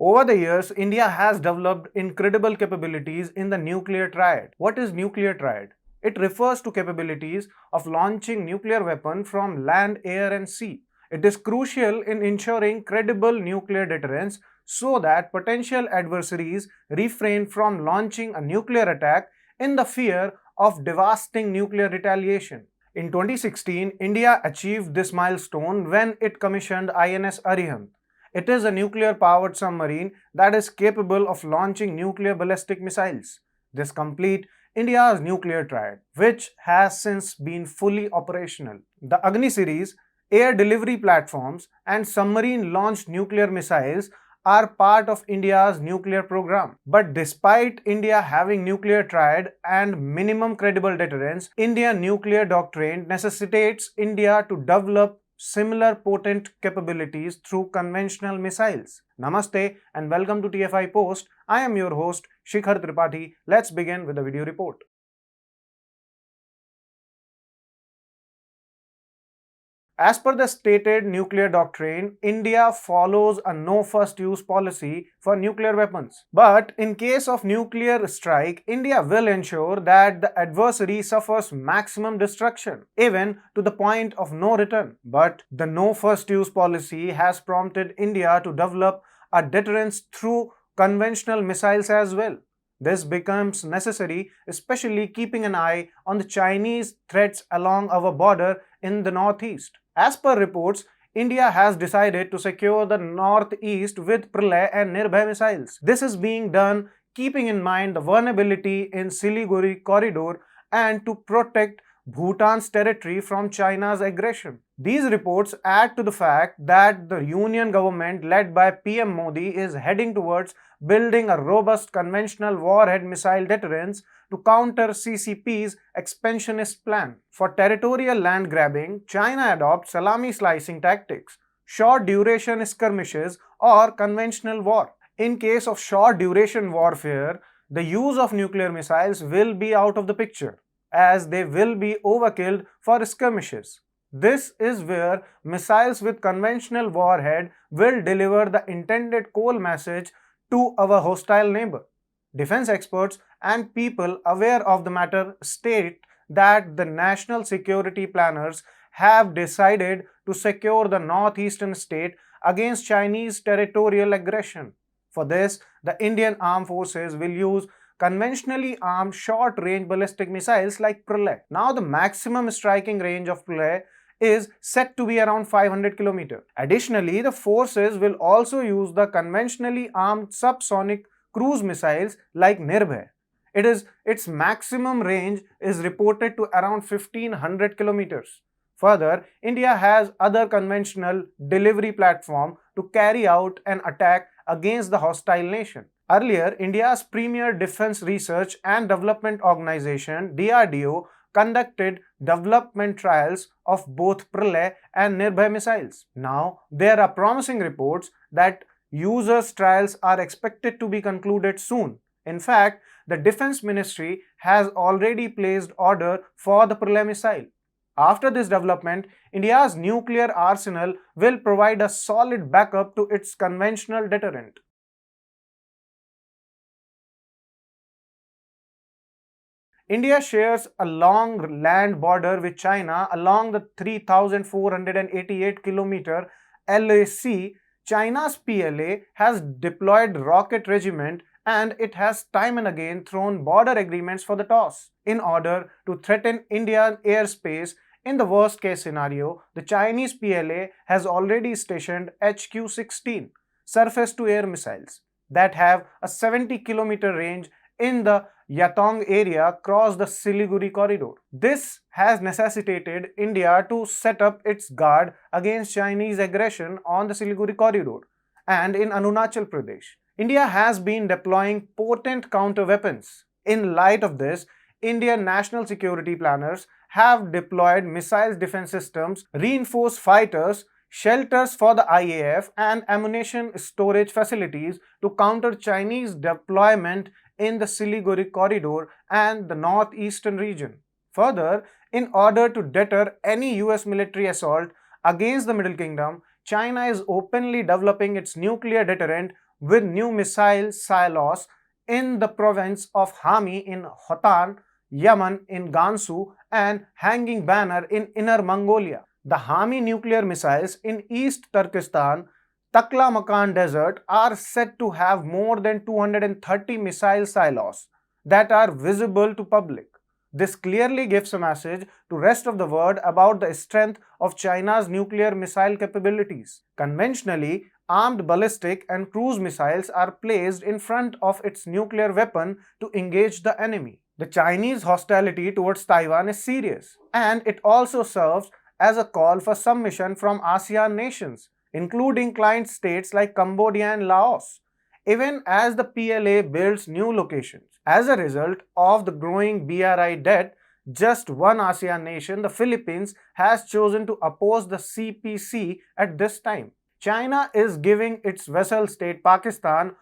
Over the years, India has developed incredible capabilities in the nuclear triad. What is nuclear triad? It refers to capabilities of launching nuclear weapon from land, air and sea. It is crucial in ensuring credible nuclear deterrence so that potential adversaries refrain from launching a nuclear attack in the fear of devastating nuclear retaliation. In 2016, India achieved this milestone when it commissioned INS Arihant. It is a nuclear-powered submarine that is capable of launching nuclear ballistic missiles. This complete India's nuclear triad, which has since been fully operational. The Agni series, air delivery platforms, and submarine-launched nuclear missiles are part of India's nuclear program. But despite India having nuclear triad and minimum credible deterrence, Indian nuclear doctrine necessitates India to develop similar potent capabilities through conventional missiles. Namaste and welcome to TFI Post. I am your host Shikhar Tripathi. Let's begin with the video report. As per the stated nuclear doctrine, India follows a no first use policy for nuclear weapons. But in case of nuclear strike, India will ensure that the adversary suffers maximum destruction, even to the point of no return. But the no first use policy has prompted India to develop a deterrence through conventional missiles as well. This becomes necessary, especially keeping an eye on the Chinese threats along our border in the northeast. As per reports, India has decided to secure the northeast with Pralay and Nirbhay missiles. This is being done keeping in mind the vulnerability in Siliguri corridor and to protect Bhutan's territory from China's aggression. These reports add to the fact that the Union government led by PM Modi is heading towards building a robust conventional warhead missile deterrence to counter CCP's expansionist plan. For territorial land grabbing, China adopts salami slicing tactics, short duration skirmishes, or conventional war. In case of short duration warfare, the use of nuclear missiles will be out of the picture, as they will be overkilled for skirmishes. This is where missiles with conventional warhead will deliver the intended cold message to our hostile neighbor. Defense experts and people aware of the matter state that the national security planners have decided to secure the northeastern state against Chinese territorial aggression. For this, the Indian Armed Forces will use conventionally armed short-range ballistic missiles like Pralay. Now the maximum striking range of Pralay is set to be around 500 km. Additionally, the forces will also use the conventionally armed subsonic cruise missiles like Nirbhay. Its maximum range is reported to around 1500 kilometers. Further, India has other conventional delivery platform to carry out an attack against the hostile nation. Earlier, India's premier defense research and development organization DRDO conducted development trials of both Pralay and Nirbhay missiles. Now, there are promising reports that users' trials are expected to be concluded soon. In fact, the Defense Ministry has already placed order for the Pralay missile. After this development, India's nuclear arsenal will provide a solid backup to its conventional deterrent. India shares a long land border with China along the 3,488 km LAC. China's PLA has deployed rocket regiment and it has time and again thrown border agreements for the toss. In order to threaten Indian airspace, in the worst case scenario, the Chinese PLA has already stationed HQ-16 surface-to-air missiles that have a 70 km range in the Yatong area across the Siliguri corridor. This has necessitated India to set up its guard against Chinese aggression on the Siliguri corridor and in Arunachal Pradesh. India has been deploying potent counter weapons. In light of this, Indian national security planners have deployed missile defense systems, reinforced fighters, shelters for the IAF, and ammunition storage facilities to counter Chinese deployment in the Siliguri corridor and the northeastern region. Further, in order to deter any US military assault against the Middle Kingdom, China is openly developing its nuclear deterrent with new missile silos in the province of Hami in Hotan, Yemen in Gansu, and Hanging Banner in Inner Mongolia. The Hami nuclear missiles in East Turkestan, Taklamakan Desert are said to have more than 230 missile silos that are visible to public. This clearly gives a message to rest of the world about the strength of China's nuclear missile capabilities. Conventionally, armed ballistic and cruise missiles are placed in front of its nuclear weapon to engage the enemy. The Chinese hostility towards Taiwan is serious, and it also serves as a call for submission from ASEAN nations, including client states like Cambodia and Laos, even as the PLA builds new locations. As a result of the growing BRI debt, just one ASEAN nation, the Philippines, has chosen to oppose the CPC at this time. China is giving its vassal state Pakistan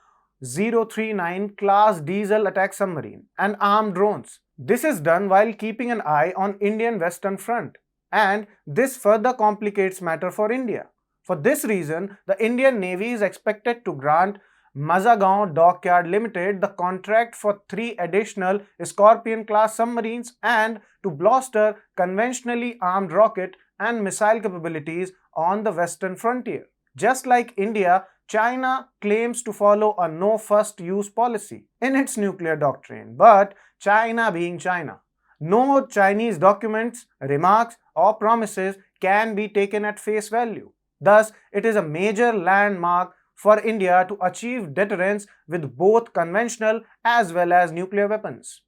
039 class diesel attack submarine and armed drones. This is done while keeping an eye on Indian Western Front, and this further complicates matter for India. For this reason, the Indian Navy is expected to grant Mazagaon Dockyard Limited the contract for 3 additional Scorpion class submarines and to bolster conventionally armed rocket and missile capabilities on the western frontier. Just like India, China claims to follow a no first use policy in its nuclear doctrine, but China being China, no Chinese documents, remarks, or promises can be taken at face value. Thus, it is a major landmark for India to achieve deterrence with both conventional as well as nuclear weapons.